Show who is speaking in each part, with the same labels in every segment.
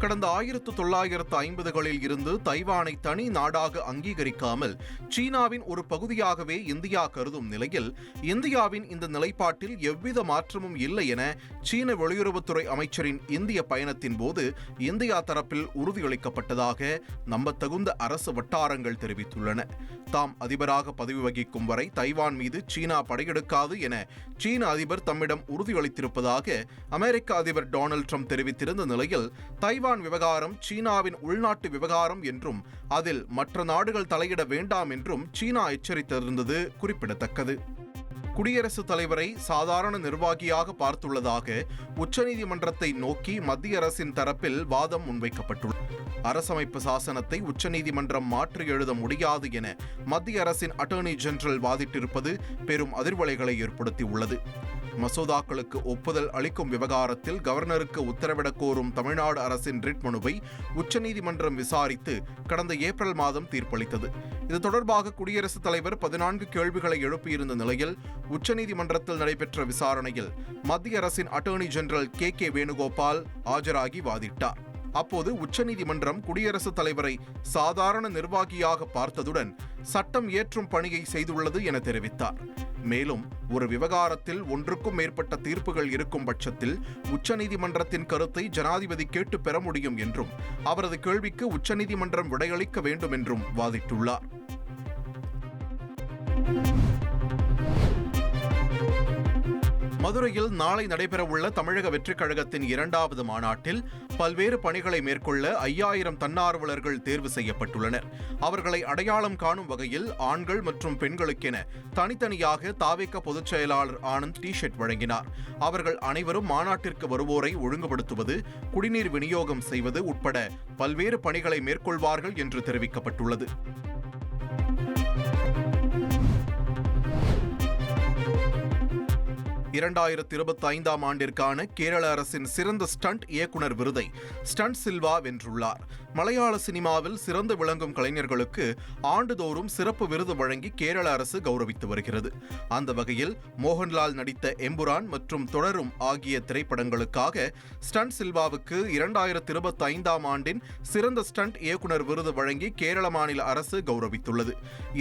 Speaker 1: கடந்த 1950களில் இருந்து தைவானை தனி நாடாக அங்கீகரிக்காமல் சீனாவின் ஒரு பகுதியாகவே இந்தியா கருதும் நிலையில் இந்தியாவின் இந்த நிலைப்பாட்டில் எவ்வித மாற்றமும் இல்லை என சீன வெளியுறவுத்துறை அமைச்சரின் இந்திய பயணத்தின் போது இந்தியா தரப்பில் உறுதியளிக்கப்பட்டதாக நம்பத்தகுந்த அரசு வட்டாரங்கள் தெரிவித்துள்ளன. தாம் அதிபராக பதவி வகிக்கும் வரை தைவான் மீது சீனா படையெடுக்காது என சீன அதிபர் தம்மிடம் உறுதியளித்திருப்பதாக அமெரிக்க அதிபர் டொனால்ட் ட்ரம்ப் தெரிவித்திருந்த நிலையில் தைவான் விவகாரம் சீனாவின் உள்நாட்டு விவகாரம் என்றும் அதில் மற்ற நாடுகள் தலையிட வேண்டாம் என்றும் சீனா எச்சரித்திருந்தது குறிப்பிடத்தக்கது. குடியரசுத் தலைவரை சாதாரண நிர்வாகியாக பார்த்துள்ளதாக உச்சநீதிமன்றத்தை நோக்கி மத்திய அரசின் தரப்பில் வாதம் முன்வைக்கப்பட்டுள்ளது. அரசமைப்பு சாசனத்தை உச்சநீதிமன்றம் மாற்றி எழுத முடியாது என மத்திய அரசின் அட்டர்னி ஜெனரல் வாதிட்டிருப்பது பெரும் அதிர்வலைகளை ஏற்படுத்தியுள்ளது. மசோதாக்களுக்கு ஒப்புதல் அளிக்கும் விவகாரத்தில் கவர்னருக்கு உத்தரவிடக் கோரும் தமிழ்நாடு அரசின் ரிட் மனுவை உச்சநீதிமன்றம் விசாரித்து கடந்த ஏப்ரல் மாதம் தீர்ப்பளித்தது. இது தொடர்பாக குடியரசுத் தலைவர் 14 கேள்விகளை எழுப்பியிருந்த நிலையில் உச்சநீதிமன்றத்தில் நடைபெற்ற விசாரணையில் மத்திய அரசின் அட்டர்னி ஜெனரல் கே வேணுகோபால் ஆஜராகி வாதிட்டார். அப்போது உச்சநீதிமன்றம் குடியரசுத் தலைவரை சாதாரண நிர்வாகியாக பார்த்ததுடன் சட்டம் இயற்றும் பணியை செய்துள்ளது என தெரிவித்தார். மேலும் ஒரு விவகாரத்தில் ஒன்றுக்கும் மேற்பட்ட தீர்ப்புகள் இருக்கும் பட்சத்தில் உச்சநீதிமன்றத்தின் கருத்தை ஜனாதிபதி கேட்டு பெற முடியும் என்றும் அவரது கேள்விக்கு உச்சநீதிமன்றம் விடையளிக்க வேண்டும் என்றும் வாதிட்டுள்ளார். மதுரையில் நாளை நடைபெறவுள்ள தமிழக வெற்றிக் கழகத்தின் 2வது மாநாட்டில் பல்வேறு பணிகளை மேற்கொள்ள 5000 தன்னார்வலர்கள் தேர்வு செய்யப்பட்டுள்ளனர். அவர்களை அடையாளம் காணும் வகையில் ஆண்கள் மற்றும் பெண்களுக்கென தனித்தனியாக தாவேக பொதுச் செயலாளர் ஆனந்த் டி-ஷர்ட் வழங்கினார். அவர்கள் அனைவரும் மாநாட்டிற்கு வருவோரை ஒழுங்குபடுத்துவது, குடிநீர் விநியோகம் செய்வது உட்பட பல்வேறு பணிகளை மேற்கொள்வார்கள் என்று தெரிவிக்கப்பட்டுள்ளது. 2025ஆம் ஆண்டிற்கான கேரள அரசின் சிறந்த ஸ்டண்ட் இயக்குனர் விருதை ஸ்டண்ட் சில்வா வென்றுள்ளார். மலையாள சினிமாவில் சிறந்து விளங்கும் கலைஞர்களுக்கு ஆண்டுதோறும் சிறப்பு விருது வழங்கி கேரள அரசு கௌரவித்து வருகிறது. அந்த வகையில் மோகன்லால் நடித்த எம்புரான் மற்றும் தொடரும் ஆகிய திரைப்படங்களுக்காக ஸ்டண்ட் சில்வாவுக்கு 2025ஆம் ஆண்டின் சிறந்த ஸ்டண்ட் இயக்குனர் விருது வழங்கி கேரள மாநில அரசு கௌரவித்துள்ளது.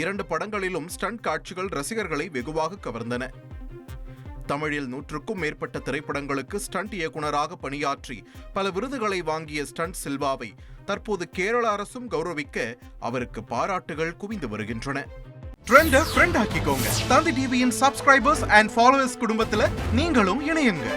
Speaker 1: 2 படங்களிலும் ஸ்டண்ட் காட்சிகள் ரசிகர்களை வெகுவாக கவர்ந்தன. தமிழில் 100க்கும் மேற்பட்ட திரைப்படங்களுக்கு ஸ்டண்ட் இயக்குனராக பணியாற்றி பல விருதுகளை வாங்கிய ஸ்டண்ட் சில்வாவை தற்போது கேரள அரசும் கௌரவிக்க அவருக்கு பாராட்டுகள் குவிந்து வருகின்றன. ட்ரெண்ட ஃப்ரெண்ட் ஆக்கிக்கோங்க. தந்தி டிவியின் சப்ஸ்கிரைபர்ஸ் அண்ட் ஃபாலோவர்ஸ் குடும்பத்துல நீங்களும் இணையுங்க.